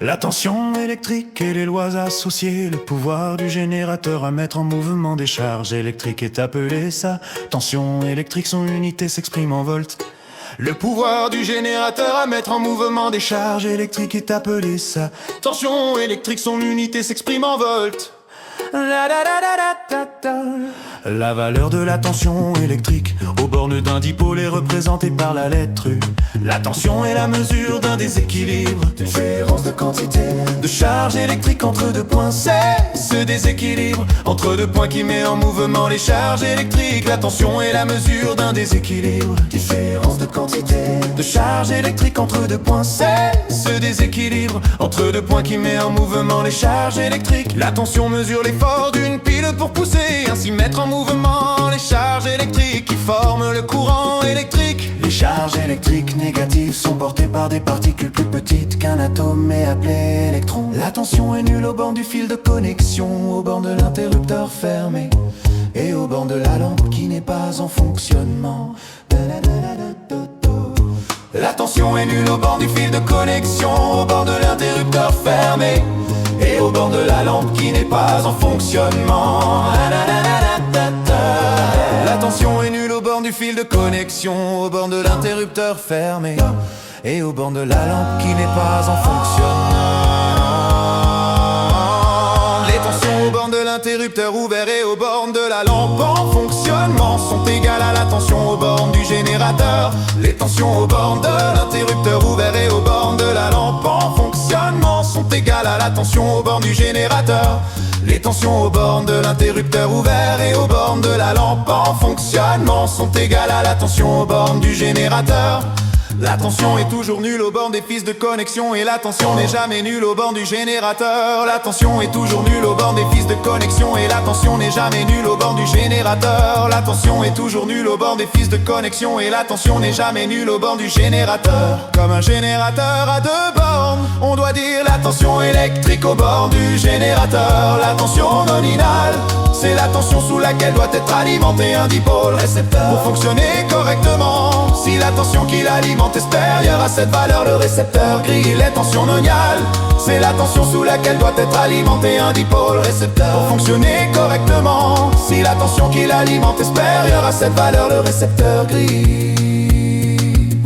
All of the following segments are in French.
La tension électrique et les lois associées, le pouvoir du générateur à mettre en mouvement des charges électriques est appelé ça. Tension électrique, son unité s'exprime en volts. Le pouvoir du générateur à mettre en mouvement des charges électriques est appelé ça. Tension électrique, son unité s'exprime en volts. La valeur de la tension électrique aux bornes d'un dipôle est représentée par la lettre U. La tension est la mesure d'un déséquilibre, différence de quantité de charge électrique entre deux points. C'est ce déséquilibre entre deux points qui met en mouvement les charges électriques. La tension est la mesure d'un déséquilibre, différence de quantité de charge électrique entre deux points. C'est ce déséquilibre entre deux points qui met en mouvement les charges électriques. La tension mesure l'effort d'une pile pour pousser, ainsi mettre en mouvement les charges électriques qui forment le courant électrique. Les charges électriques négatives sont portées par des particules plus petites qu'un atome et appelées électrons. La tension est nulle au bord du fil de connexion, au bord de l'interrupteur fermé et au bord de la lampe qui n'est pas en fonctionnement. La tension est nulle au bord du fil de connexion, au bord de l'interrupteur fermé et au bord de la lampe qui n'est pas en fonctionnement. La tension est nulle au bord du fil de connexion, au bord de l'interrupteur fermé et au bord de la lampe qui n'est pas en fonctionnement. Les tensions au bord de l'interrupteur ouvert et au bord de la lampe en fonctionnement sont égales à la tension au bord du générateur. Les tensions au bord de l'interrupteur ouvert et au bord de la lampe en fonctionnement sont égales à la tension au bord du générateur. Les tensions aux bornes de l'interrupteur ouvert et aux bornes de la lampe en fonctionnement sont égales à la tension aux bornes du générateur. La tension est toujours nulle aux bornes des fils de connexion et la tension n'est jamais nulle aux bornes du générateur. La tension est toujours nulle aux bornes des fils de connexion et la tension n'est jamais nulle aux bornes du générateur. La tension est toujours nulle aux bornes des fils de connexion et la tension n'est jamais nulle aux bornes du générateur. Comme un générateur à deux bornes, on doit dire la tension électrique aux bornes du générateur. La tension nominale, c'est la tension sous laquelle doit être alimenté un dipôle récepteur pour fonctionner correctement. Si la tension qui l'alimente est supérieure à cette valeur, le récepteur grille les tensions noniales. C'est la tension sous laquelle doit être alimenté un dipôle récepteur pour fonctionner correctement. Si la tension qui l'alimente est supérieure à cette valeur, le récepteur grille.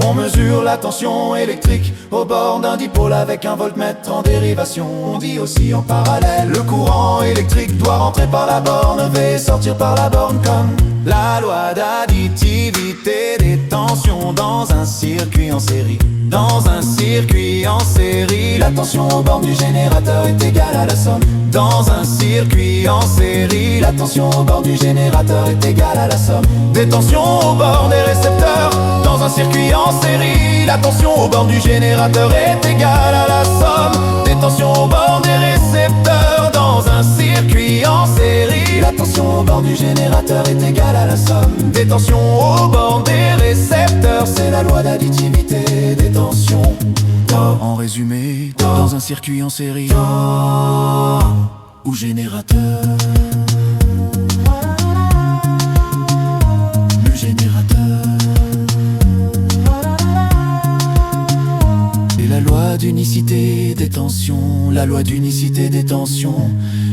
On mesure la tension électrique au bord d'un dipôle avec un voltmètre en dérivation. On dit aussi en parallèle, le courant électrique doit rentrer par la borne V et sortir par la borne comme la loi d'additivité des tensions dans un circuit en série. Dans un circuit en série, la tension au bord du générateur est égale à la somme. Dans un circuit en série, la tension au bord du générateur est égale à la somme des tensions au bord des récepteurs. Dans un circuit en série, la tension au bord du générateur est égale à la somme des tensions au bord des récepteurs. Dans un circuit en série, la tension au bord du générateur est égale à la somme des tensions au bord des récepteurs. C'est la loi d'additivité des tensions. En résumé, dans un circuit en série ou générateur, le générateur et la loi d'unicité des tensions. La loi d'unicité des tensions.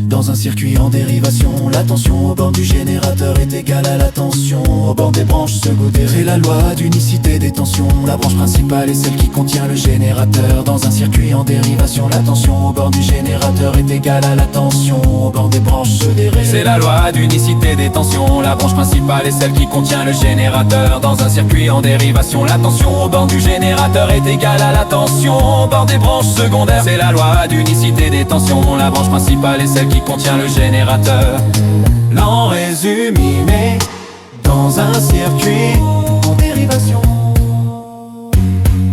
Dans un circuit en dérivation, la tension au bord du générateur est égale à la tension au bord des branches secondaires. C'est la loi d'unicité des tensions. La branche principale est celle qui contient le générateur. Dans un circuit en dérivation, la tension au bord du générateur est égale à la tension au bord des branches secondaires. C'est la loi d'unicité des tensions. La branche principale est celle qui contient le générateur. Dans un circuit en dérivation, la tension au bord du générateur est égale à la tension au bord des branches secondaires. C'est la loi d'unicité des tensions. La branche principale est celle qui contient le générateur. L'en résumé, dans un circuit en dérivation,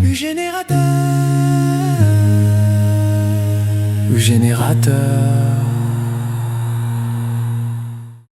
le générateur, le générateur.